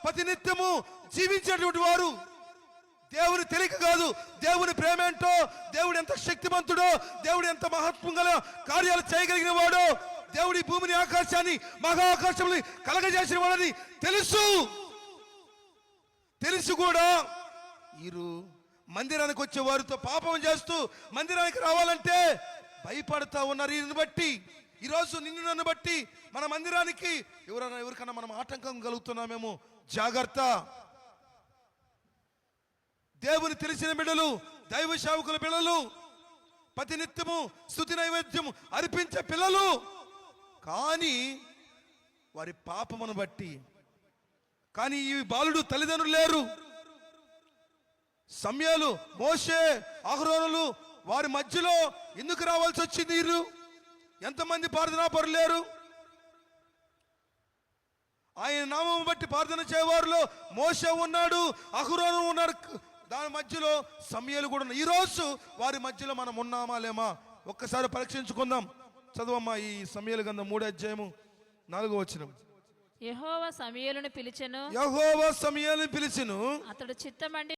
ప్రతినిత్యము జీవించేటువంటి వారు దేవుని తెలియక కాదు, దేవుని ప్రేమ ఏంటో, దేవుడు ఎంత శక్తిమంతుడో, దేవుడు ఎంత మహత్వం గల కార్యాలు చేయగలిగిన వాడో, దేవుడి భూమిని ఆకాశాన్ని మహా ఆకాశంని కలగజేసిన వాడని తెలుసు కూడా వీరు మందిరానికి వచ్చే వారితో పాపం చేస్తూ మందిరానికి రావాలంటే భయపడతా ఉన్నారు. ఈయన్ని బట్టి ఈరోజు నిన్ను నన్ను బట్టి మన మందిరానికి ఎవరికన్నా మనం ఆటంకం కలుగుతున్నామేమో, జాగ్రత్త. దేవుని తెలిసిన బిడ్డలు, దైవ సేవకుల పిల్లలు, ప్రతినిత్యము స్తుతి నైవేద్యం అర్పించే పిల్లలు, కానీ వారి పాపమును బట్టి. కానీ ఈ బాలుడు తల్లిదండ్రులు లేరు. సమయాలు, మోషే, అహరోనులు వారి మధ్యలో ఎందుకు రావాల్సి వచ్చింది? వీరు ఎంతమంది ప్రార్థనా పరులు లేరు? ఆయన నామం బట్టి ప్రార్థన చేయవారిలో మోషే ఉన్నాడు, అహరోను ఉన్నాడు, దాని మధ్యలో సమయాలు కూడా ఉన్నాయి. ఈరోజు వారి మధ్యలో మనం ఉన్నామా లేమా ఒక్కసారి పరీక్షించుకుందాం. చదవమ్మా ఈ సమయాల గ్రంథం 3వ అధ్యాయము 4వ వచనం. యెహోవా సమూయేలును పిలిచెను, అతడు చిత్తమండి